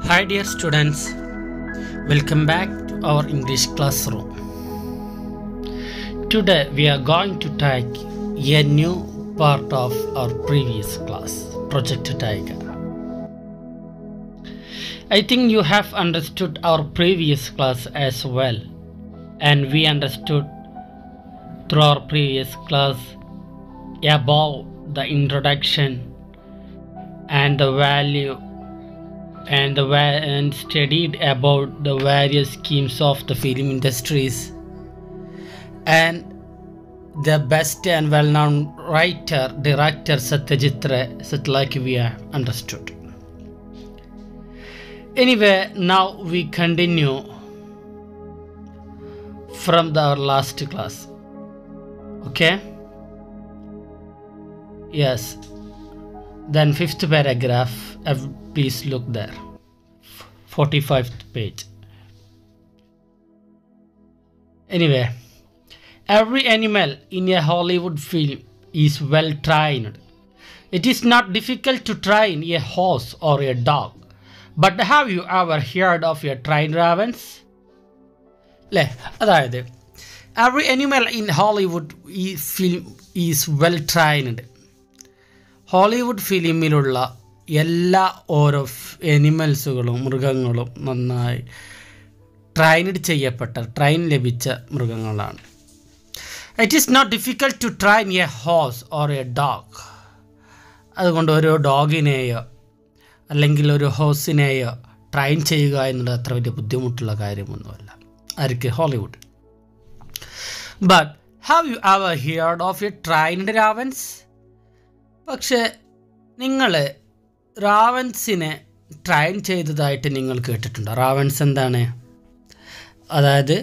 Hi dear students, welcome back to our English classroom. Today we are going to take a new part of our previous class, Project Tiger. I think you have understood our previous class as well, and we understood through our previous class about the introduction and the value and studied about the various schemes of the film industries and the best and well-known writer, director Satyajit Ray, like we have understood. Anyway, now we continue from our last class. Okay? Yes. Then fifth paragraph, please look there. 45th page. Anyway, every animal in a Hollywood film is well trained. It is not difficult to train a horse or a dog. But have you ever heard of a trained ravens? അതായത് every animal in Hollywood film is well trained. Hollywood ഫിലിമിലുള്ള എല്ലാ ഓരോ എനിമൽസുകളും മൃഗങ്ങളും നന്നായി train ലഭിച്ച മൃഗങ്ങളാണ്. It is not difficult to train a horse or a dog. അതുകൊണ്ട് ഒരു ഡോഗിനെയോ അല്ലെങ്കിൽ ഒരു ഹോഴ്സിനെയോ ട്രെയിൻ ചെയ്യുക എന്നുള്ളത് അത്ര വലിയ ബുദ്ധിമുട്ടുള്ള കാര്യമൊന്നുമല്ല ആർക്ക് Hollywood. But have you ever heard of a trained ravens? പക്ഷേ നിങ്ങൾ റാവൻസിനെ ട്രെയിൻ ചെയ്തതായിട്ട് നിങ്ങൾ കേട്ടിട്ടുണ്ടോ? റാവൻസ് എന്താണ്? അതായത്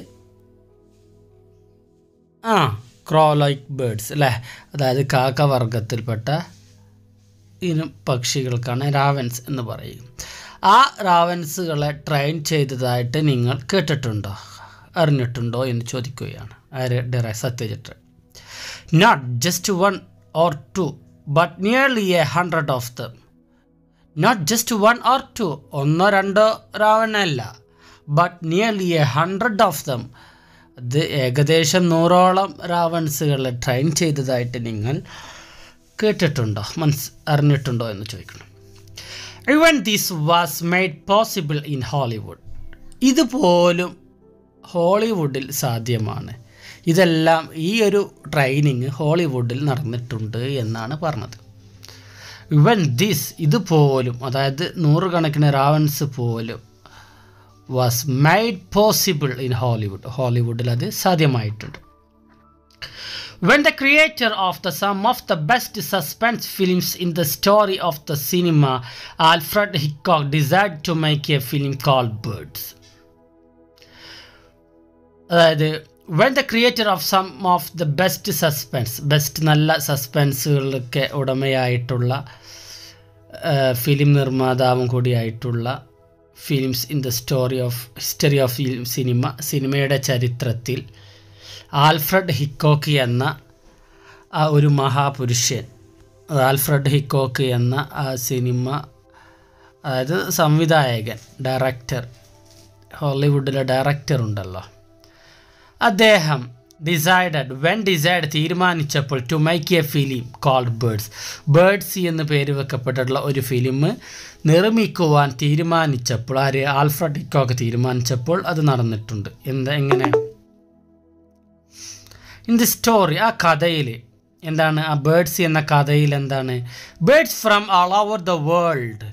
ക്രോ ലൈക്ക് ബേർഡ്സ് അല്ലേ, അതായത് കാക്ക വർഗത്തിൽപ്പെട്ട ഇനം പക്ഷികൾക്കാണ് റാവൻസ് എന്ന് പറയും. ആ റാവൻസുകളെ ട്രെയിൻ ചെയ്തതായിട്ട് നിങ്ങൾ കേട്ടിട്ടുണ്ടോ, അറിഞ്ഞിട്ടുണ്ടോ എന്ന് ചോദിക്കുകയാണ് ആര്? Satyajit. Not just one or two but nearly 100 of them. Not just one or two, ഒന്നോ രണ്ടോ റാവണല്ല, but nearly 100 of them. അത് ഏകദേശം 100ഓളം റാവൺസുകളെ ട്രെയിൻ ചെയ്തതായിട്ട് നിങ്ങൾ കേട്ടിട്ടുണ്ടോ, അറിഞ്ഞിട്ടുണ്ടോ എന്ന് ചോദിക്കണം. Even this was made possible in Hollywood. ഇതുപോലും ഹോളിവുഡിൽ സാധ്യമാണ്. ഇതെല്ലാം ഈ ഒരു ട്രെയിനിങ് ഹോളിവുഡിൽ നടന്നിട്ടുണ്ട് എന്നാണ് പറഞ്ഞത്. ഇവൻ ദിസ് ഇതുപോലും, അതായത് നൂറുകണക്കിന് റാവൻസ് പോലും was made possible in Hollywood. ഹോളിവുഡിൽ അത് സാധ്യമായിട്ടുണ്ട്. When the creator of some of the best suspense films in the story of the cinema, Alfred Hitchcock, decided to make a film called Birds. അതായത് when the creator of some of the best suspense, best നല്ല സസ്പെൻസുകളൊക്കെ ഉടമയായിട്ടുള്ള film നിർമ്മാതാവും കൂടിയായിട്ടുള്ള films in the history of സിനിമയുടെ ചരിത്രത്തിൽ Alfred ഹിക്കോക്ക് എന്ന ആ ഒരു മഹാപുരുഷൻ, ആൽഫ്രഡ് ഹിക്കോക്ക് എന്ന ആ സിനിമ, അതായത് സംവിധായകൻ, ഡയറക്ടർ, ഹോളിവുഡിലെ ഡയറക്ടർ ഉണ്ടല്ലോ, അദ്ദേഹം തീരുമാനിച്ചപ്പോൾ to make a film called Birds എന്ന് പേര് വെക്കപ്പെട്ടിട്ടുള്ള ഒരു ഫിലിം നിർമ്മിക്കുവാൻ തീരുമാനിച്ചപ്പോൾ ആൽഫ്രഡ് ഹിക്കോക്ക് തീരുമാനിച്ചപ്പോൾ അത് നടന്നിട്ടുണ്ട്. എങ്ങനെ? ഇൻ ദി സ്റ്റോറി, ആ കഥയിൽ എന്താണ്, ആ ബേർഡ്സ് എന്ന കഥയിൽ എന്താണ്, birds from all over the world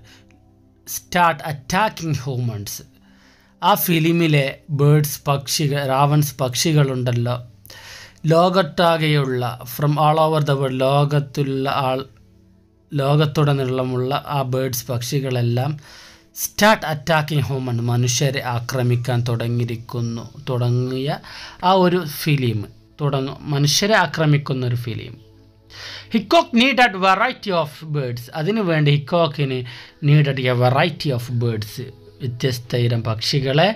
start attacking humans. ആ ഫിലിമിലെ റാവൻസ് പക്ഷികളുണ്ടല്ലോ, ലോകത്താകെയുള്ള from all over the world, ലോകത്തുടനീളമുള്ള ആ ബേർഡ്സ് പക്ഷികളെല്ലാം സ്റ്റാർട്ട് അറ്റാക്കിംഗ് ഹ്യൂമൻ, മനുഷ്യരെ ആക്രമിക്കാൻ തുടങ്ങിയ ആ ഒരു ഫിലിം, മനുഷ്യരെ ആക്രമിക്കുന്ന ഒരു film. Hitchcock needed variety of birds. അതിനുവേണ്ടി ഹിക്കോക്കിന് needed a variety of birds, വ്യത്യസ്ത ഇനം പക്ഷികളെ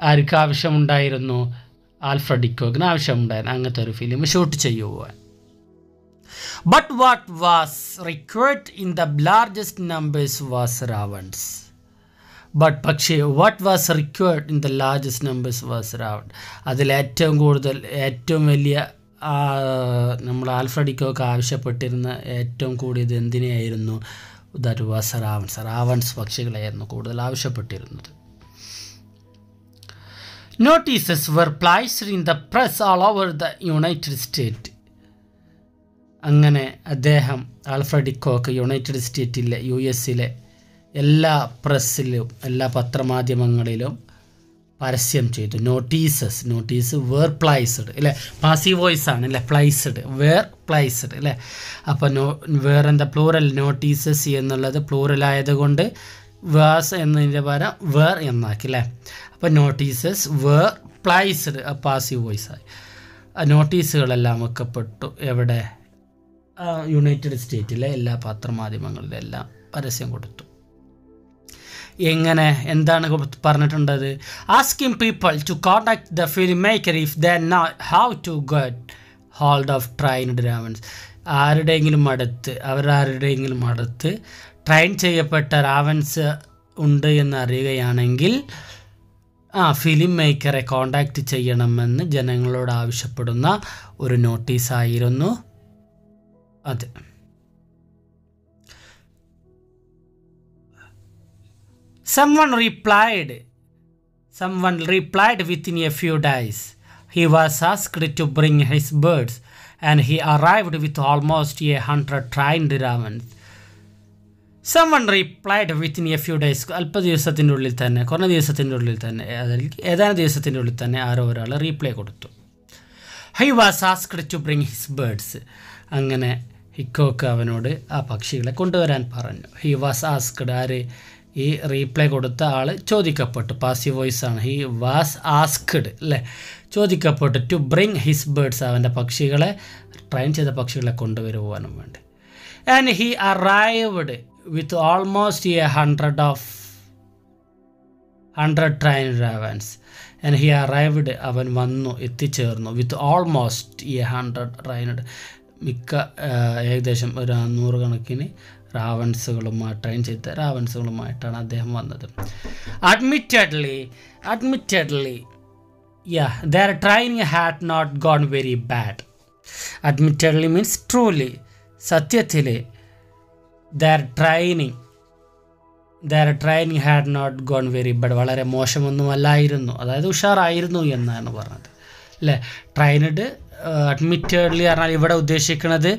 ആർക്ക് ആവശ്യമുണ്ടായിരുന്നു? ആൽഫ്രഡ് ഹിക്കോക്കിന് ആവശ്യമുണ്ടായിരുന്നു അങ്ങനത്തെ ഒരു ഫിലിം ഷൂട്ട് ചെയ്യുവാൻ. But what was required in the largest numbers was ravens. But പക്ഷേ what was required in the largest numbers was raven. അതിലേറ്റവും കൂടുതൽ ഏറ്റവും വലിയ നമ്മൾ ആൽഫ്രഡിക്കോക്ക് ആവശ്യപ്പെട്ടിരുന്ന ഏറ്റവും കൂടിയത് എന്തിനെയായിരുന്നു? ദാറ്റ് വാസ് റാവൺസ് പക്ഷികളായിരുന്നു കൂടുതൽ ആവശ്യപ്പെട്ടിരുന്നത്. Notices were placed in the press all over the United State. അങ്ങനെ അദ്ദേഹം ആൽഫ്രഡിക്കോക്ക് യുണൈറ്റഡ് സ്റ്റേറ്റിലെ US എല്ലാ പ്രസ്സിലും എല്ലാ പത്രമാധ്യമങ്ങളിലും പരസ്യം ചെയ്തു. നോട്ടീസ് വേർ പ്ലേസ്ഡ് അല്ലേ, പാസീവ് വോയിസ് ആണ് അല്ലേ, പ്ലേസ്ഡ് വേർ പ്ലേസ്ഡ് അല്ലേ. അപ്പോൾ വേർ എന്താ പ്ലൂറൽ, നോട്ടീസസ് എന്നുള്ളത് പ്ലൂറൽ ആയതുകൊണ്ട് വാസ് എന്നതിൻ്റെ പകരം വേർ എന്നാക്കി അല്ലേ. അപ്പോൾ notices were placed passive voice ആയി. നോട്ടീസുകളെല്ലാം വെക്കപ്പെട്ടു എവിടെ? യുണൈറ്റഡ് സ്റ്റേറ്റിലെ എല്ലാ പത്രമാധ്യമങ്ങളിലെല്ലാം പരസ്യം കൊടുത്തു. എങ്ങനെ, എന്താണ് പറഞ്ഞിട്ടുണ്ടത്? Asking people to contact the filmmaker if they know how to get hold of trained ravens. ആരുടെയെങ്കിലും അടുത്ത് ട്രെയിൻ ചെയ്യപ്പെട്ട റാവൻസ് ഉണ്ട് എന്നറിയുകയാണെങ്കിൽ ഫിലിം മേക്കറെ കോൺടാക്റ്റ് ചെയ്യണമെന്ന് ജനങ്ങളോട് ആവശ്യപ്പെടുന്ന ഒരു നോട്ടീസായിരുന്നു അത്. Someone replied within a few days. He was asked to bring his birds, and he arrived with almost 100 trained ravens. Someone replied within a few days. അല്പ ദിവസത്തിൻ്റെ ഉള്ളിൽ തന്നെ, കുറഞ്ഞ ദിവസത്തിൻ്റെ ഉള്ളിൽ തന്നെ, ഏതാനും ദിവസത്തിൻ്റെ ഉള്ളിൽ തന്നെ ആരോ ഒരാൾ റീപ്ലൈ കൊടുത്തു. He was asked to bring his birds. അങ്ങനെ ഹിക്കോക്ക് അവനോട് ആ പക്ഷികളെ കൊണ്ടുവരാൻ പറഞ്ഞു. He was asked, ആര്? ഈ റീപ്ലൈ കൊടുത്ത ആൾ ചോദിക്കപ്പെട്ടു, പാസീവ് വോയിസ് ആണ്. ഹി വാസ് ആസ്ക്ഡ് അല്ലേ, ചോദിക്കപ്പെട്ടു. ടു ബ്രിങ് ഹിസ് ബേർഡ്സ്, അവൻ്റെ പക്ഷികളെ, ട്രെയിൻ ചെയ്ത പക്ഷികളെ കൊണ്ടുവരുവാനും വേണ്ടി. And he arrived with almost 100 train ravens. And he arrived, അവൻ വന്നു, എത്തിച്ചേർന്നു. വിത്ത് ഓൾമോസ്റ്റ് 100 ട്രെയിൻഡ്, മിക്ക ഏകദേശം ഒരു 100 കണക്കിന് ട്രെയിൻ ചെയ്ത റാവൻസുകളുമായിട്ടാണ് അദ്ദേഹം വന്നത്. അഡ്മിറ്റഡ്ലി their training had not gone very bad. Admittedly means truly, സത്യത്തിൽ their training had not gone very bad, വളരെ മോശമൊന്നുമല്ലായിരുന്നു, അതായത് ഉഷാറായിരുന്നു എന്നാണ് പറഞ്ഞത് അല്ലേ. ട്രെയിൻഡ് അഡ്മിറ്റഡ്ലി പറഞ്ഞാൽ ഇവിടെ ഉദ്ദേശിക്കുന്നത്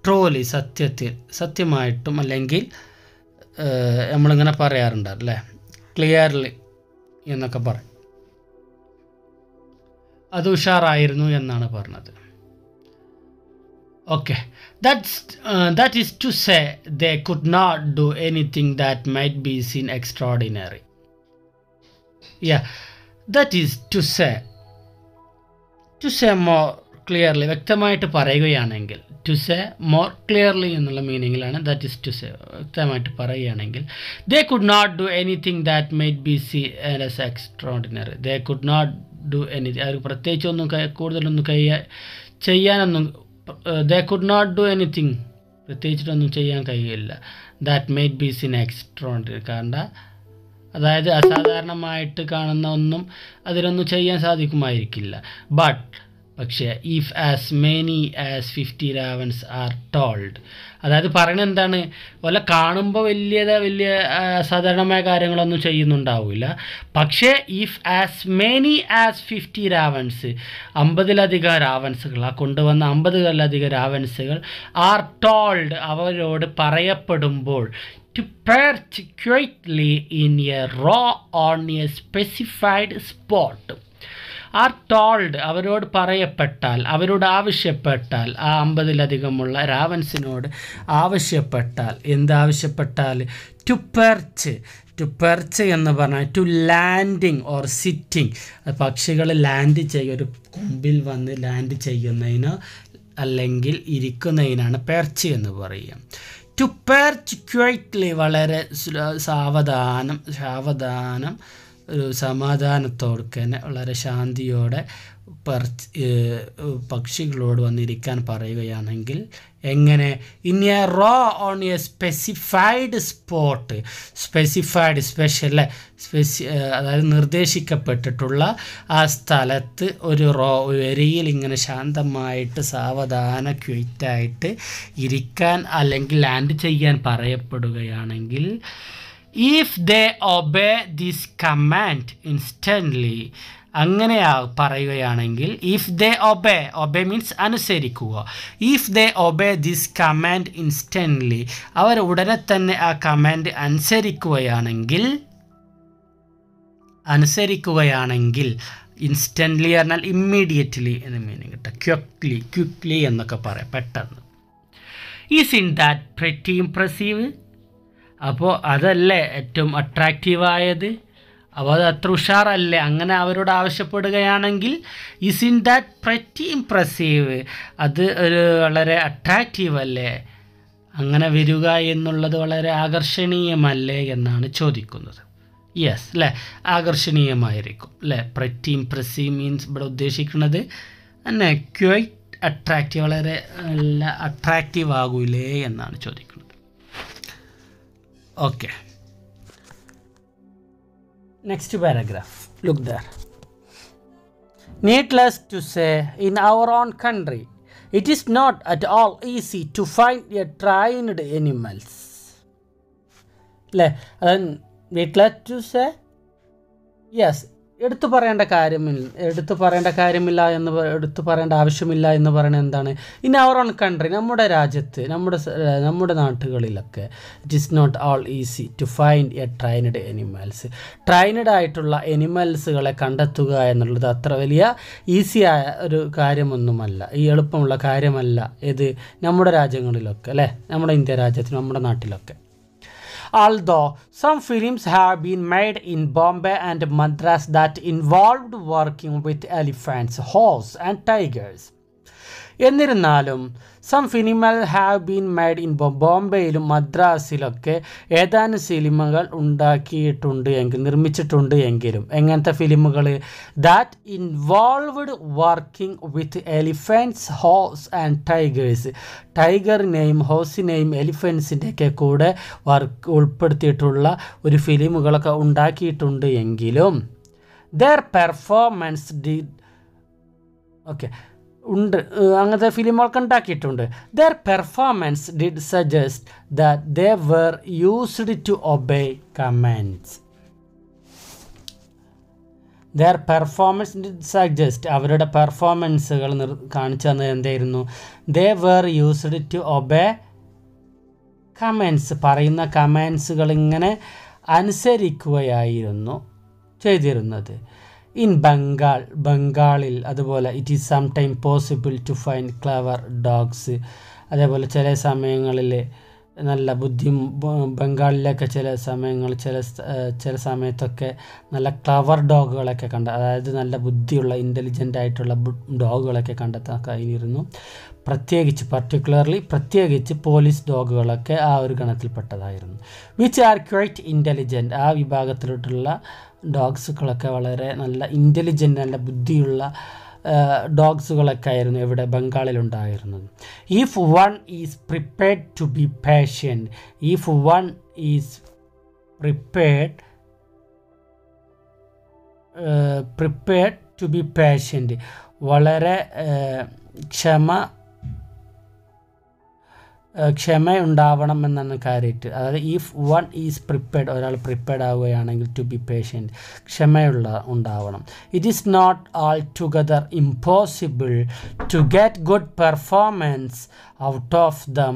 ട്രോലി, സത്യമായിട്ടും, അല്ലെങ്കിൽ നമ്മളിങ്ങനെ പറയാറുണ്ട് അല്ലേ, ക്ലിയർലി എന്നൊക്കെ പറയും. അത് ഉഷാറായിരുന്നു എന്നാണ് പറഞ്ഞത്. Okay, that is to say they could not do anything that might be seen extraordinary. That is to say more clearly, വ്യക്തമായിട്ട് പറയുകയാണെങ്കിൽ, ടു സേ മോർ ക്ലിയർലി എന്നുള്ള മീനിങ്ങിലാണ് ദാറ്റ് ഇസ് ടു സേ. വ്യക്തമായിട്ട് പറയുകയാണെങ്കിൽ, they could not do anything that made be see as extraordinary. They could not do anything, അവർക്ക് പ്രത്യേകിച്ചൊന്നും കൂടുതലൊന്നും ചെയ്യാനൊന്നും, they could not do anything, പ്രത്യേകിച്ചിട്ടൊന്നും ചെയ്യാൻ കഴിയില്ല. That made be seen extraordinary, കാരണം അതായത് അസാധാരണമായിട്ട് കാണുന്ന ഒന്നും അതിലൊന്നും ചെയ്യാൻ സാധിക്കുമായിരിക്കില്ല. പക്ഷേ if as many as 50 ravens are told, അതായത് പറയുന്നത് എന്താണ്, വല്ല കാണുമ്പോൾ വലിയ അസാധാരണമായ കാര്യങ്ങളൊന്നും ചെയ്യുന്നുണ്ടാവില്ല. പക്ഷേ if as many as 50 ravens, 50ലധികം റാവൻസുകൾ, ആ കൊണ്ടുവന്ന 50ലധികം റാവൻസുകൾ ആർ ടോൾഡ്, അവരോട് പറയപ്പെടുമ്പോൾ, to perch quietly in a row on a specified spot. Are told, അവരോട് പറയപ്പെട്ടാൽ, അവരോട് ആവശ്യപ്പെട്ടാൽ, ആ 50ലധികമുള്ള റാവൻസിനോട് ആവശ്യപ്പെട്ടാൽ, എന്താവശ്യപ്പെട്ടാൽ? ടു പെർച്ച് എന്ന് പറഞ്ഞാൽ ടു ലാൻഡിങ് ഓർ സിറ്റിംഗ്, പക്ഷികൾ ലാൻഡ് ചെയ്യുക, ഒരു കൊമ്പിൽ വന്ന് ലാൻഡ് ചെയ്യുന്നതിനോ അല്ലെങ്കിൽ ഇരിക്കുന്നതിനാണ് പെർച്ച് എന്ന് പറയുക. ടു പെർച്ച് ക്വൈറ്റ്ലി, വളരെ സാവധാനം, ഒരു സമാധാനത്തോടെ തന്നെ, വളരെ ശാന്തിയോടെ പക്ഷികളോട് വന്നിരിക്കാൻ പറയുകയാണെങ്കിൽ എങ്ങനെ? In a row on a specified spot, special അതായത് നിർദ്ദേശിക്കപ്പെട്ടിട്ടുള്ള ആ സ്ഥലത്ത് ഒരു വരിയിൽ ഇങ്ങനെ ശാന്തമായിട്ട് സാവധാന ക്വിറ്റായിട്ട് ഇരിക്കാൻ അല്ലെങ്കിൽ ലാൻഡ് ചെയ്യാൻ പറയപ്പെടുകയാണെങ്കിൽ if they obey this command instantly, അങ്ങനെ പറയുകയാണെങ്കിൽ ഇഫ് ദേ ഒബേ മീൻസ് അനുസരിക്കുക. If they obey this command instantly, അവർ ഉടനെ തന്നെ ആ കമാൻഡ് അനുസരിക്കുകയാണെങ്കിൽ ഇൻസ്റ്റൻ്റ്ലി പറഞ്ഞാൽ ഇമ്മീഡിയറ്റ്ലി എന്ന മീനിങ് കിട്ടുക. ക്വിക്ക്ലി എന്നൊക്കെ പറയാം, പെട്ടെന്ന്. Is in that pretty impressive, അപ്പോൾ അതല്ലേ ഏറ്റവും അട്രാക്റ്റീവായത്, അപ്പോൾ അത് അത്ര ഉഷാറല്ലേ? അങ്ങനെ അവരോട് ആവശ്യപ്പെടുകയാണെങ്കിൽ is in that pretty impressive, അത് ഒരു വളരെ അട്രാക്റ്റീവ് അല്ലേ, അങ്ങനെ വരിക എന്നുള്ളത് വളരെ ആകർഷണീയമല്ലേ എന്നാണ് ചോദിക്കുന്നത്. യെസ് അല്ലേ, ആകർഷണീയമായിരിക്കും അല്ലേ. പ്രെറ്റി ഇംപ്രസീവ് മീൻസ് ഇവിടെ ഉദ്ദേശിക്കുന്നത് തന്നെ ക്വൈറ്റ് അട്രാക്റ്റീവ്, വളരെ നല്ല അട്രാക്റ്റീവ് ആകൂലേ എന്നാണ് ചോദിക്കുന്നത്. Okay, next paragraph, look there. Needless to say, in our own country it is not at all easy to find a trained animals. Needless to say, yes, എടുത്തു പറയേണ്ട ആവശ്യമില്ല എന്ന് പറയുന്നത് എന്താണ്? ഇൻ അവർ ഓൺ കൺട്രി, നമ്മുടെ രാജ്യത്ത്, നമ്മുടെ നാട്ടുകളിലൊക്കെ it is not all easy to find a trained animals. Trained ആയിട്ടുള്ള എനിമൽസുകളെ കണ്ടെത്തുക എന്നുള്ളത് അത്ര വലിയ ഈസിയായ ഒരു കാര്യമൊന്നുമല്ല, ഈ എളുപ്പമുള്ള കാര്യമല്ല. ഇത് നമ്മുടെ രാജ്യങ്ങളിലൊക്കെ അല്ലേ, നമ്മുടെ ഇന്ത്യ രാജ്യത്ത്, നമ്മുടെ നാട്ടിലൊക്കെ. Although some films have been made in Bombay and Madras that involved working with elephants, horses and tigers. എന്നിരുന്നാലും സം ഫിലിമുകൾ ഹാവ് ബീൻ മെയ്ഡ് ഇൻ ബോംബെയിലും മദ്രാസിലൊക്കെ ഏതാനും സിനിമകൾ നിർമ്മിച്ചിട്ടുണ്ട് എങ്കിലും എങ്ങനത്തെ ഫിലിമുകൾ? That involved working with elephants, horse and tigers. ടൈഗറിനെയും ഹോഴ്സിനെയും എലിഫൻസിൻ്റെയൊക്കെ കൂടെ ഉൾപ്പെടുത്തിയിട്ടുള്ള ഒരു ഫിലിമുകളൊക്കെ ഉണ്ടാക്കിയിട്ടുണ്ട് എങ്കിലും their performance did അങ്ങനത്തെ ഫിലിമുകളൊക്കെ ഉണ്ടാക്കിയിട്ടുണ്ട്. their performance did suggest that they were used to obey commands. their performance did suggest, അവരുടെ പെർഫോമൻസുകൾ കാണിച്ചു തന്നത് എന്തായിരുന്നു? they were used to obey commands, പറയുന്ന കമാൻഡ്സുകൾ ഇങ്ങനെ അനുസരിക്കുകയായിരുന്നു ചെയ്തിരുന്നത്. ഇൻ ബംഗാളിൽ അതുപോലെ it is some time possible to find clever dogs. അതേപോലെ ചില സമയങ്ങളിൽ നല്ല ബംഗാളിലൊക്കെ ചില സമയത്തൊക്കെ നല്ല ക്ലവർ ഡോഗുകളൊക്കെ അതായത് നല്ല ബുദ്ധിയുള്ള ഇൻ്റലിജൻ്റ് ആയിട്ടുള്ള ഡോഗുകളൊക്കെ കണ്ടെത്താൻ കഴിഞ്ഞിരുന്നു. പ്രത്യേകിച്ച് പോലീസ് ഡോഗുകളൊക്കെ ആ ഒരു ഗണത്തിൽപ്പെട്ടതായിരുന്നു. വിച്ച് ആർ ക്വൈറ്റ് ഇൻ്റലിജൻറ്റ്, ആ വിഭാഗത്തിലോട്ടുള്ള ഡോഗ്സുകളൊക്കെ വളരെ നല്ല ഇൻ്റലിജൻ്റ്, നല്ല ബുദ്ധിയുള്ള ഡോഗ്സുകളൊക്കെ ആയിരുന്നു ഇവിടെ ബംഗാളിലുണ്ടായിരുന്നത്. If one is prepared to be patient, if one is prepared to be patient, വളരെ ക്ഷമയുണ്ടാവണം എന്നാണ് കാര്യമായിട്ട്. അതായത് ഇഫ് വൺ ഈസ് പ്രിപ്പയർഡ്, ഒരാൾ പ്രിപ്പയർഡ് ആവുകയാണെങ്കിൽ ടു ബി പേഷ്യൻറ്റ്, ഉണ്ടാവണം. It is not altogether impossible to get good performance out of them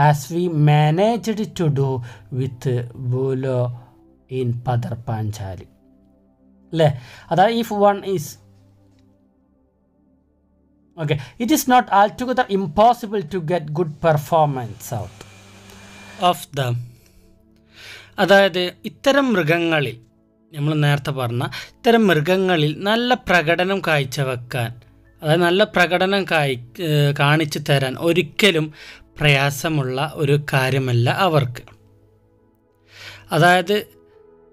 as we managed to do with Bulo in Pather Panchali അല്ലേ. അതായത് if one is it is not altogether impossible to get good performance out of them. അതായത് ഇത്തരം മൃഗങ്ങളിൽ, നമ്മൾ നേരത്തെ പറഞ്ഞ ഇത്തരം മൃഗങ്ങളിൽ നല്ല പ്രകടനം കാഴ്ചവെക്കാൻ, അതായത് നല്ല പ്രകടനം കാണിച്ചു തരാൻ ഒരിക്കലും പ്രയാസമുള്ള ഒരു കാര്യമല്ല അവർക്ക്. അതായത്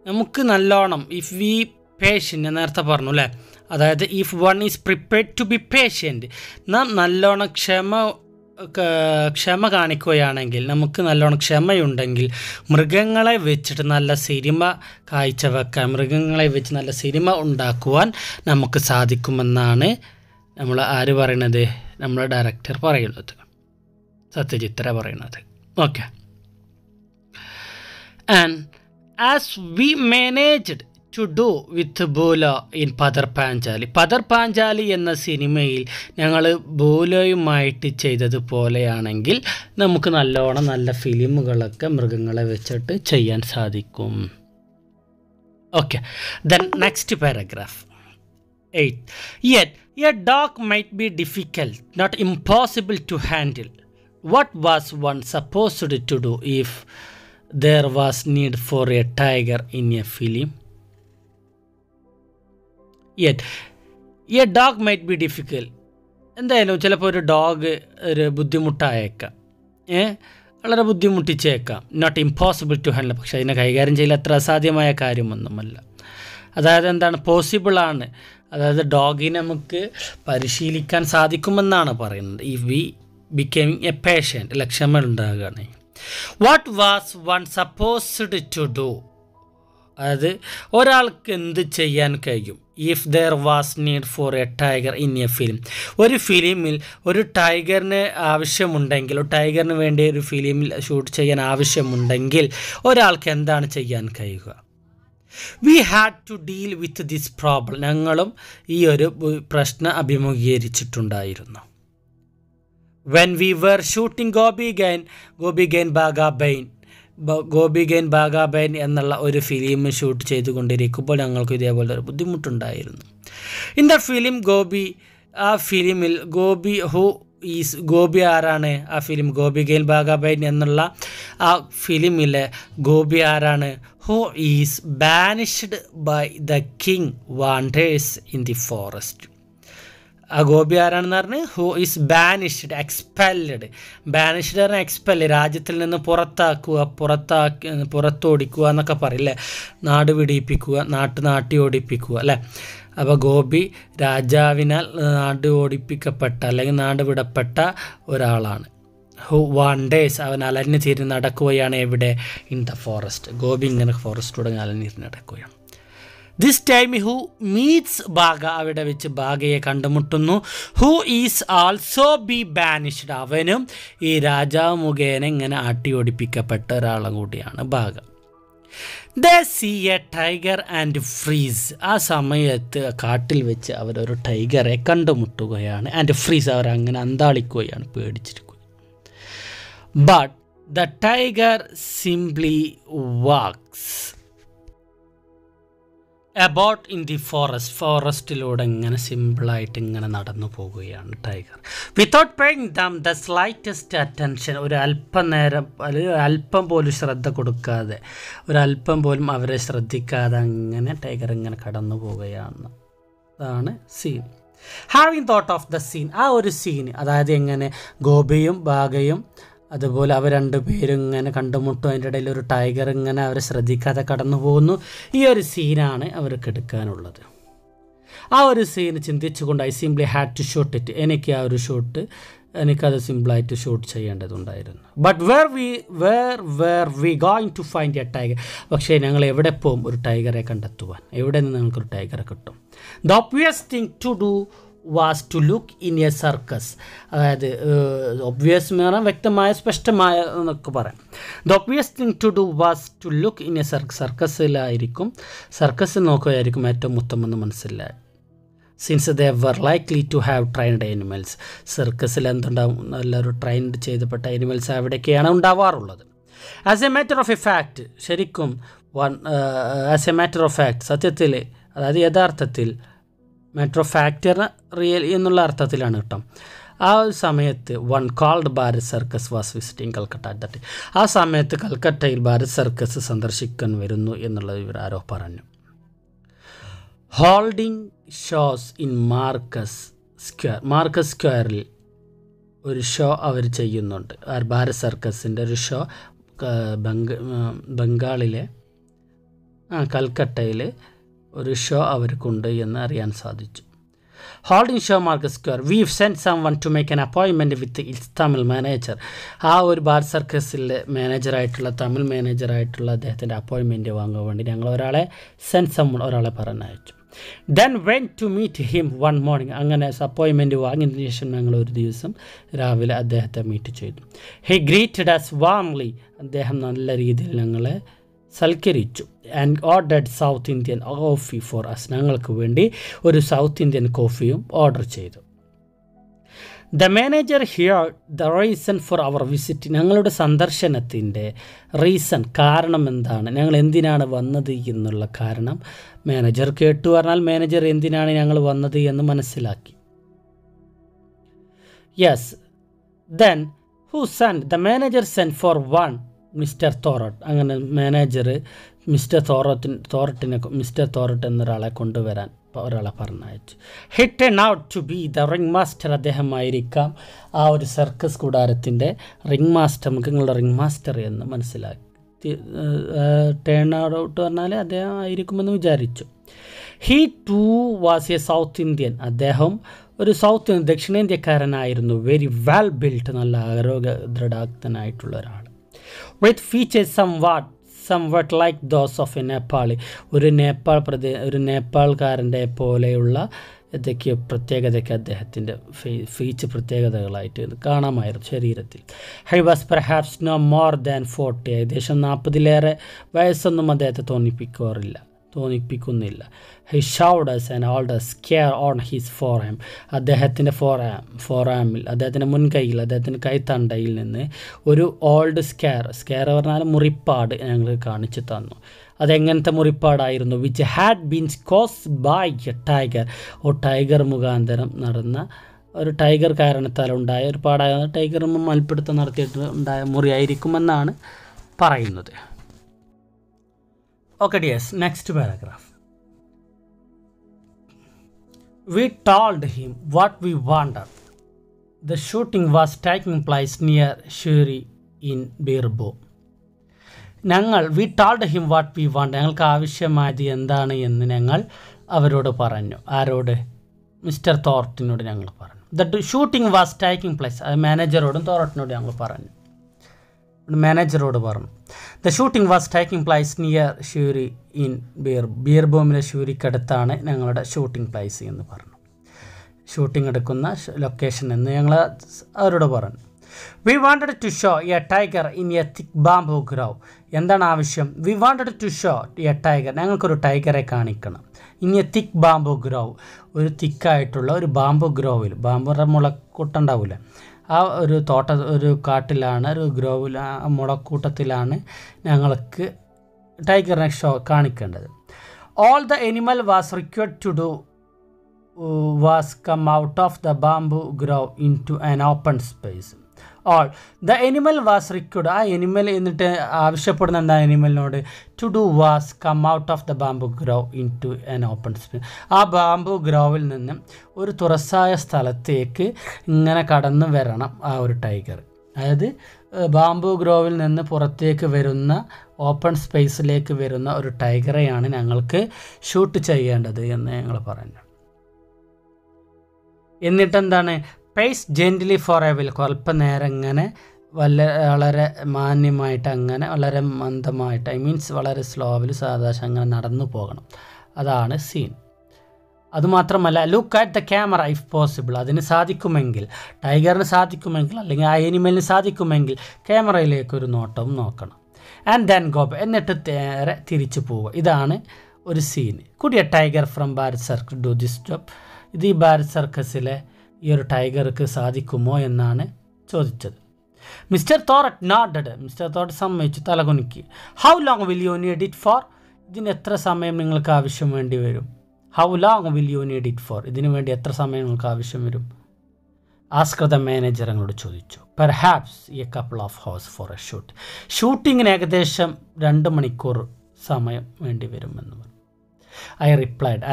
നമുക്ക് നല്ലോണം ഇഫ് വി പേഷ്യൻ്റ് നേരത്തെ പറഞ്ഞു അല്ലേ, അതായത് if one is prepared to be patient, നാം നല്ലോണം ക്ഷമ കാണിക്കുകയാണെങ്കിൽ, നമുക്ക് നല്ലോണം ക്ഷമയുണ്ടെങ്കിൽ മൃഗങ്ങളെ വെച്ചിട്ട് നല്ല സിനിമ കാഴ്ചവെക്കാൻ, മൃഗങ്ങളെ വെച്ച് നല്ല സിനിമ ഉണ്ടാക്കുവാൻ നമുക്ക് സാധിക്കുമെന്നാണ് നമ്മൾ ആര് പറയണത്, നമ്മളെ ഡയറക്ടർ പറയുന്നത്, സത്യജിത്ര പറയുന്നത്. Okay. And as we managed to do with Bola in Pather Panchali, Pather Panchali എന്ന സിനിമയിൽ ഞങ്ങൾ ബോലയുമായിട്ട് ചെയ്തതുപോലെയാണെങ്കിൽ നമുക്ക് നല്ലോണം നല്ല ഫിലിമുകളൊക്കെ മൃഗങ്ങളെ വെച്ചിട്ട് ചെയ്യാൻ സാധിക്കും. Okay. Then next paragraph 8. Yet a dog might be difficult, not impossible to handle. What was one supposed to do if there was need for a tiger in a film? Yet a dog might be difficult. എന്തായാലും ചിലപ്പോൾ ഒരു dog ഒരു ബുദ്ധിമുട്ടായേക്കാം, വളരെ ബുദ്ധിമുട്ടിച്ചേക്കാം. Not impossible to handle, പക്ഷെ അതിനെ കൈകാര്യം ചെയ്യൽ അത്ര അസാധ്യമായ കാര്യമൊന്നുമല്ല. അതായത് എന്താണ്, പോസിബിളാണ്. അതായത് ഡോഗിനെ നമുക്ക് പരിശീലിക്കാൻ സാധിക്കുമെന്നാണ് പറയുന്നത്. If we becoming a patient, ക്ഷമ ഉണ്ടാകുകയാണെങ്കിൽ. What was one supposed to do, അതായത് ഒരാൾക്ക് എന്ത് ചെയ്യാൻ കഴിയും. If there was need for a tiger in a film, ഒരു ഫിലിമിൽ ഒരു ടൈഗറിന് ആവശ്യമുണ്ടെങ്കിൽ, ഒരു ടൈഗറിന് വേണ്ടി ഒരു ഫിലിമിൽ ഷൂട്ട് ചെയ്യാൻ ആവശ്യമുണ്ടെങ്കിൽ ഒരാൾക്ക് എന്താണ് ചെയ്യാൻ കഴിയുക. We had to deal with this problem, ഞങ്ങളും ഈ ഒരു പ്രശ്നം അഭിമുഖീകരിച്ചിട്ടുണ്ടായിരുന്നു. വെൻ വി വർ ഷൂട്ടിംഗ് ഗോബിഗൈൻ ബാഗാബൈൻ എന്നുള്ള ഒരു ഫിലിം ഷൂട്ട് ചെയ്തുകൊണ്ടിരിക്കുമ്പോൾ ഞങ്ങൾക്ക് ഇതേപോലെ ഒരു ബുദ്ധിമുട്ടുണ്ടായിരുന്നു. ഇൻ ദ ഫിലിം ആ ഫിലിമിൽ ഗോപി ആരാണ്? ആ ഫിലിം ഗോബിഗൈൻ ബാഗാബൈൻ എന്നുള്ള ആ ഫിലിമിലെ ഗോപി ആരാണ്? Who is banished by the king wanders in the forest. ആ ഗോപി ആരാണെന്ന് പറഞ്ഞ് who is banished, expelled. Banished പറഞ്ഞാൽ എക്സ്പെൽ, രാജ്യത്തിൽ നിന്ന് പുറത്തോടിക്കുക എന്നൊക്കെ പറയില്ലേ, നാട് വിടിയിപ്പിക്കുക, നാട്ടി ഓടിപ്പിക്കുക അല്ലേ. അപ്പോൾ ഗോപി രാജാവിനാൽ നാട് ഓടിപ്പിക്കപ്പെട്ട അല്ലെങ്കിൽ നാട് വിടപ്പെട്ട ഒരാളാണ്. ഹു വാണ്ടേഴ്സ്, അവൻ അലഞ്ഞു തിരിഞ്ഞ് നടക്കുകയാണ്. എവിടെ? In the forest. ഗോപി ഇങ്ങനെ ഫോറസ്റ്റോടെ അലഞ്ഞു തിരിഞ്ഞ് നടക്കുകയാണ്. This time who meets Bagha, അവിടെ വെച്ച് ബാഗയെ കണ്ടുമുട്ടുന്നു. Who is also be banished, അവനും ഈ രാജാവ് മുഖേന ഇങ്ങനെ ആട്ടി ഓടിപ്പിക്കപ്പെട്ട ഒരാളും കൂടിയാണ് Bagha. They see a tiger and freeze, ആ സമയത്ത് കാട്ടിൽ വെച്ച് അവരൊരു ടൈഗറെ കണ്ടുമുട്ടുകയാണ്. ആൻഡ് ഫ്രീസ്, അവരങ്ങനെ അന്താളിക്കുകയാണ്, പേടിച്ചിരിക്കുക. But the tiger simply walks about in the ഫോറസ്റ്റിലൂടെ ഇങ്ങനെ സിമ്പിളായിട്ട് ഇങ്ങനെ നടന്നു പോകുകയാണ് tiger. Without paying them the slightest attention, ഒരു അല്പം പോലും ശ്രദ്ധ കൊടുക്കാതെ, ഒരല്പം പോലും അവരെ ശ്രദ്ധിക്കാതെ അങ്ങനെ ടൈഗർ ഇങ്ങനെ കടന്നു പോവുകയാണ്. അതാണ് scene. Having thought of the scene, ആ ഒരു സീൻ, അതായത് എങ്ങനെ ഗോപിയും ബാഗയും അതുപോലെ അവർ രണ്ടുപേരും ഇങ്ങനെ കണ്ടുമുട്ടും, അതിൻ്റെ ഇടയിൽ ഒരു ടൈഗർ ഇങ്ങനെ അവരെ ശ്രദ്ധിക്കാതെ കടന്നു പോകുന്നു. ഈ ഒരു സീനാണ് അവർക്ക് എടുക്കാനുള്ളത്. ആ ഒരു സീന് ചിന്തിച്ചുകൊണ്ട് I simply had to shoot it, എനിക്കത് സിമ്പിളായിട്ട് ഷൂട്ട് ചെയ്യേണ്ടതുണ്ടായിരുന്നു. But where we going to find a tiger, പക്ഷേ ഞങ്ങൾ എവിടെ പോകും ഒരു ടൈഗറെ കണ്ടെത്തുവാൻ? എവിടെ നിന്ന് ഞങ്ങൾക്കൊരു ടൈഗറെ കിട്ടും? The obvious thing to do was to look in a circus, അതായത് ഒബ്വിയസ് എന്ന് പറഞ്ഞാൽ വ്യക്തമായ സ്പഷ്ടമായ എന്നൊക്കെ പറയാം. The obvious thing to do was to look in a സർക്കസിൽ നോക്കുകയായിരിക്കും ഏറ്റവും ഉത്തമെന്ന് മനസ്സിലായി. Since they were likely to have trained animals, സർക്കസിൽ എന്തുണ്ടാവും, നല്ലൊരു ട്രെയിൻഡ് ചെയ്തപ്പെട്ട ആനിമൽസ് അവിടെയൊക്കെയാണ് ഉണ്ടാവാറുള്ളത്. ആസ് എ മാറ്റർ ഓഫ് എ ഫാക്റ്റ്, ശരിക്കും as a matter of fact, സത്യത്തിൽ, അതായത് യഥാർത്ഥത്തിൽ, മാറ്റർ ഓഫ് ഫാക്റ്റ് റിയൽ എന്നുള്ള അർത്ഥത്തിലാണ് കേട്ടോ. ആ ഒരു സമയത്ത് one called Bharat circus was visiting Calcutta at the time, ആ സമയത്ത് കൽക്കട്ടയിൽ ഭാരത് സർക്കസ് സന്ദർശിക്കാൻ വരുന്നു എന്നുള്ളത് ഇവരാരോ പറഞ്ഞു. ഹോൾഡിംഗ് ഷോസ് ഇൻ മാർക്കസ് സ്ക്വയറിൽ ഒരു ഷോ അവർ ചെയ്യുന്നുണ്ട്. ഭാരത് സർക്കസിൻ്റെ ഒരു ഷോ ബംഗാളിലെ കൽക്കട്ടയിൽ ഒരു ഷോ അവർക്കുണ്ട് എന്ന് അറിയാൻ സാധിച്ചു. Holding show market square, we've sent some one to make an appointment with its Tamil manager. ആ ഒരു ബാർ സർക്കസിലെ മാനേജറായിട്ടുള്ള തമിഴ് മാനേജറായിട്ടുള്ള അദ്ദേഹത്തിൻ്റെ അപ്പോയിൻമെൻറ്റ് വാങ്ങാൻ വേണ്ടി ഞങ്ങൾ ഒരാളെ പറഞ്ഞയച്ചു. Then went to meet him one morning. അങ്ങനെ അപ്പോയിൻമെൻറ്റ് വാങ്ങിയതിന് ശേഷം ഞങ്ങൾ ഒരു ദിവസം രാവിലെ അദ്ദേഹത്തെ മീറ്റ് ചെയ്തു. He greeted us warmly. അദ്ദേഹം നല്ല രീതിയിൽ ഞങ്ങളെ സൽക്കരിച്ചു. And ordered South Indian coffee for us. ഞങ്ങൾക്ക് വേണ്ടി ഒരു സൗത്ത് ഇന്ത്യൻ കോഫിയും ഓർഡർ ചെയ്തു. The manager hear the reason for our visit. ഞങ്ങളുടെ സന്ദർശനത്തിൻ്റെ റീസൺ, കാരണം എന്താണ്, ഞങ്ങൾ എന്തിനാണ് വന്നത് എന്നുള്ള കാരണം മാനേജർ കേട്ടു. പറഞ്ഞാൽ മാനേജർ എന്തിനാണ് ഞങ്ങൾ വന്നത് എന്ന് മനസ്സിലാക്കി. Yes. Then who send? The manager send for one mister Thorat. അങ്ങനെ മാനേജർ മിസ്റ്റർ തോറട്ട് എന്നൊരാളെ കൊണ്ടുവരാൻ ഒരാളെ പറഞ്ഞയച്ചു. He turn out to be the ring master. അദ്ദേഹമായിരിക്കാം ആ ഒരു സർക്കസ് കൂടാരത്തിൻ്റെ റിംഗ് മാസ്റ്റർ, മൃഗങ്ങളുടെ റിംഗ് മാസ്റ്റർ എന്ന് മനസ്സിലാക്കി. ടേൺ ഔട്ട് പറഞ്ഞാൽ അദ്ദേഹം ആയിരിക്കുമെന്ന് വിചാരിച്ചു. He too was a South Indian. അദ്ദേഹം ഒരു ദക്ഷിണേന്ത്യക്കാരനായിരുന്നു. വെരി വെൽ ബിൽറ്റ്, നല്ല ആരോഗ്യ ദൃഢാക്തനായിട്ടുള്ള ഒരാൾ. With features somewhat like those of a Nepali. ഒരു നേപ്പാൾക്കാരൻ്റെ പോലെയുള്ള എന്തൊക്കെയോ പ്രത്യേകതയ്ക്ക് അദ്ദേഹത്തിൻ്റെ ഫീച്ചർ പ്രത്യേകതകളായിട്ട് കാണാമായിരുന്നു ശരീരത്തിൽ. He was perhaps no more than 40. ഏകദേശം 40-ലേറെ വയസ്സൊന്നും അദ്ദേഹത്തെ തോന്നിപ്പിക്കുന്നില്ല. He shoulders and shoulders scar on his forearm. അദ്ദേഹത്തിൻ്റെ ഫോറാമിൽ, അദ്ദേഹത്തിൻ്റെ മുൻകൈയിൽ, അദ്ദേഹത്തിൻ്റെ കൈത്തണ്ടയിൽ നിന്ന് ഒരു ഓൾഡ് സ്കെയർ പറഞ്ഞാൽ മുറിപ്പാട് ഞങ്ങൾ കാണിച്ചു തന്നു. അതെങ്ങനത്തെ മുറിപ്പാടായിരുന്നു? Which had been caused by a tiger. Tiger മുഖാന്തരം നടന്ന ഒരു ടൈഗർ കാരണത്താൽ ഉണ്ടായ ഒരു പാടായ ടൈഗർ മൽപ്പിടുത്തം നടത്തിയിട്ട് ഉണ്ടായ മുറിയായിരിക്കുമെന്നാണ് പറയുന്നത്. Okay dears, next paragraph. We told him what we wanted. The shooting was taking place near Shuri in Birbo. We told him what we wanted. ഞങ്ങൾക്ക് ആവശ്യമായത് എന്താണ് എന്ന് ഞങ്ങൾ അവരോട് പറഞ്ഞു. ആരോട്? മിസ്റ്റർ തോർട്ടിനോട് ഞങ്ങൾ പറഞ്ഞു. The shooting was taking place. മാനേജറോടും തോർട്ടിനോടും ഞങ്ങൾ പറഞ്ഞു. The shooting was taking place near Suri in ബീർബോമിലെ ഷൂരിക്കടുത്താണ് ഞങ്ങളുടെ ഷൂട്ടിംഗ് പ്ലേസ് എന്ന് പറഞ്ഞു. ഷൂട്ടിംഗ് എടുക്കുന്ന ലൊക്കേഷൻ എന്ന് ഞങ്ങൾ അവരോട് പറഞ്ഞു. We wanted to show a tiger in a thick bamboo grove. എന്താണ് ആവശ്യം? We wanted to show a tiger. ഞങ്ങൾക്കൊരു ടൈഗറെ കാണിക്കണം. In a thick bamboo grove. ഒരു തിക്കായിട്ടുള്ള ഒരു ബാംബു ഗ്രോവിൽ, ബാംബുയുടെ മുളക്കൂട്ടുണ്ടാവില്ല, ആ ഒരു കാട്ടിലാണ്, ഒരു ഗ്രോവിൽ, ആ മുളക്കൂട്ടത്തിലാണ് ഞങ്ങൾക്ക് ടൈഗറിനെ ഷോ കാണിക്കേണ്ടത്. All the animal was required to do was come out of the bamboo grove into an open space. All the animal was required. ആ എനിമൽ എന്നിട്ട് ആവശ്യപ്പെടുന്ന എന്താ എനിമലിനോട്? To do was come out of the bamboo grove into an open space. ആ bamboo ഗ്രോവിൽ നിന്നും ഒരു തുറസായ സ്ഥലത്തേക്ക് ഇങ്ങനെ കടന്നു വരണം ആ ഒരു ടൈഗർ. അതായത് ബാംബു ഗ്രോവിൽ നിന്ന് പുറത്തേക്ക് വരുന്ന, ഓപ്പൺ സ്പേസിലേക്ക് വരുന്ന ഒരു ടൈഗറെയാണ് ഞങ്ങൾക്ക് ഷൂട്ട് ചെയ്യേണ്ടത് എന്ന് ഞങ്ങൾ പറഞ്ഞു. എന്നിട്ടെന്താണ്? Pace gently for a while. അല്പനേരം ഇങ്ങനെ വളരെ മാന്യമായിട്ട്, അങ്ങനെ വളരെ മന്ദമായിട്ട്, മീൻസ് വളരെ സ്ലോവിൽ സാധാരണ അങ്ങനെ നടന്നു പോകണം. അതാണ് സീൻ. അതുമാത്രമല്ല, look at the camera if possible. അതിന് സാധിക്കുമെങ്കിൽ, ടൈഗറിന് സാധിക്കുമെങ്കിൽ, അല്ലെങ്കിൽ ആ എനിമലിന് സാധിക്കുമെങ്കിൽ ക്യാമറയിലേക്കൊരു നോട്ടവും നോക്കണം. And then go. എന്നിട്ട് നേരെ തിരിച്ചു പോവുക. ഇതാണ് ഒരു scene. Could a tiger from Bharat circus do this job. ഇത് ഈ ഭാരത് സർക്കസിലെ ഈ ഒരു ടൈഗർക്ക് സാധിക്കുമോ എന്നാണ് ചോദിച്ചത്. Mister Thorat nodded. Mister Thorat സമ്മതിച്ചു, തലകുനിക്കി. How long will you need it for. ഇതിന് എത്ര സമയം നിങ്ങൾക്ക് ആവശ്യം വേണ്ടി വരും? How long will you need it for. ഇതിനു വേണ്ടി എത്ര സമയം നിങ്ങൾക്ക് ആവശ്യം വരും? ആസ്കർ ദ മാനേജർ ഞങ്ങളോട് ചോദിച്ചു. Perhaps a couple of hours for a shoot. ഷൂട്ടിങ്ങിന് ഏകദേശം 2 മണിക്കൂർ സമയം വേണ്ടി വരുമെന്ന് പറഞ്ഞു. I replied.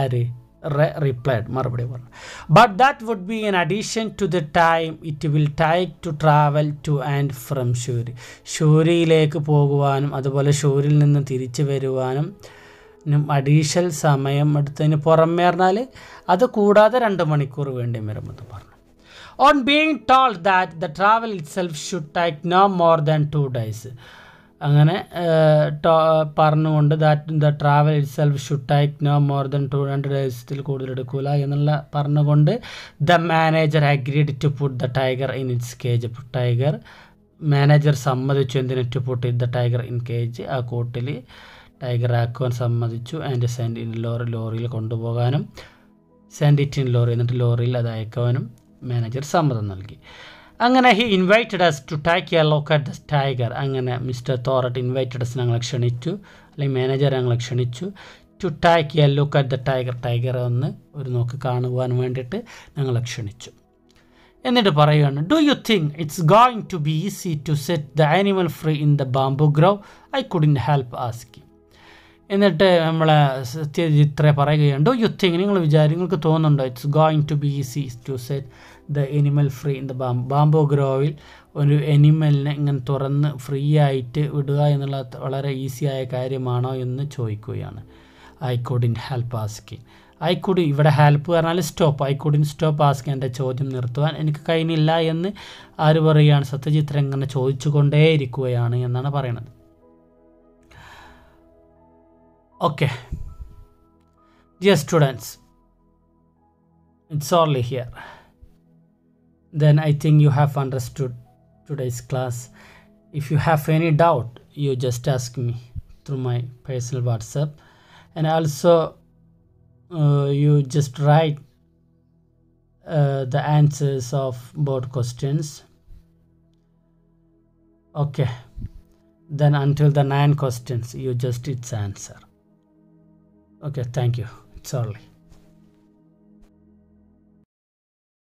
മറുപടി പറഞ്ഞു. But that would be an addition to the time it will take to travel to and from Suri. ഷൂരിയിലേക്ക് പോകുവാനും അതുപോലെ ഷൂരിൽ നിന്ന് തിരിച്ചു വരുവാനും അഡീഷണൽ സമയം എടുത്തതിന് പുറമേ പറഞ്ഞാൽ അത് കൂടാതെ 2 മണിക്കൂർ വേണ്ടി വരുമെന്ന് പറഞ്ഞു. On being told that the travel itself should take no more than 2 days. അങ്ങനെ പറഞ്ഞുകൊണ്ട് that the travel itself should take no more than 2 days കൂടുതൽ എടുക്കൂല എന്നുള്ള പറഞ്ഞുകൊണ്ട് the manager agreed to put the tiger in its cage. Tiger manager സമ്മതിച്ചു എന്തിനു to put the tiger in cage, ആ കൂട്ടിൽ ടൈഗർ ആക്കുവാൻ സമ്മതിച്ചു. ആൻഡ് സെൻഡ് ഇൻ ലോറിയിൽ കൊണ്ടുപോകാനും സെൻഡ് ഇറ്റ് ഇൻ ലോറി എന്നിട്ട് ലോറിയിൽ അത് അയക്കുവാനും മാനേജർ സമ്മതം നൽകി. അങ്ങനെ he invited us to take A look at the tiger. അങ്ങനെ മിസ്റ്റർ തോറട്ട് ഇൻവൈറ്റഡ് അസ് ഞങ്ങളെ ക്ഷണിച്ചു, അല്ലെങ്കിൽ മാനേജർ ഞങ്ങളെ ക്ഷണിച്ചു to take A look at the tiger. ടൈഗറെ ഒന്ന് ഒരു നോക്ക് കാണുവാൻ വേണ്ടിയിട്ട് ഞങ്ങളെ ക്ഷണിച്ചു. എന്നിട്ട് പറയുകയാണ്, do you think it's going to be easy to set the animal free in the bamboo ഗ്രൗ? I couldn't help asking. എന്നിട്ട് നമ്മളെ സത്യജിത്ര പറയുകയാണ്, ഡു യു തിങ്ക് നിങ്ങൾക്ക് തോന്നുന്നുണ്ടോ it's going to be easy to set the animal free in the bamboo ഗ്രോവിൽ ഒരു എനിമലിനെ ഇങ്ങനെ തുറന്ന് ഫ്രീ ആയിട്ട് വിടുക എന്നുള്ള വളരെ ഈസിയായ കാര്യമാണോ എന്ന് ചോദിക്കുകയാണ്. I couldn't help asking. ഇവിടെ ഹെൽപ്പ് പറഞ്ഞാൽ stop. I couldn't stop asking, എൻ്റെ ചോദ്യം നിർത്തുവാൻ എനിക്ക് കഴിഞ്ഞില്ല എന്ന് ആര് പറയുകയാണ്? സത്യജിത്ര ഇങ്ങനെ ചോദിച്ചു കൊണ്ടേയിരിക്കുകയാണ് എന്നാണ് പറയുന്നത്. Okay, dear students, it's only here. Then I think you have understood today's class. If you have any doubt, you just ask me through my personal WhatsApp, and also you just write the answers of both questions. Okay, then until the 9 questions, you just its answer. Okay, thank you. It's early.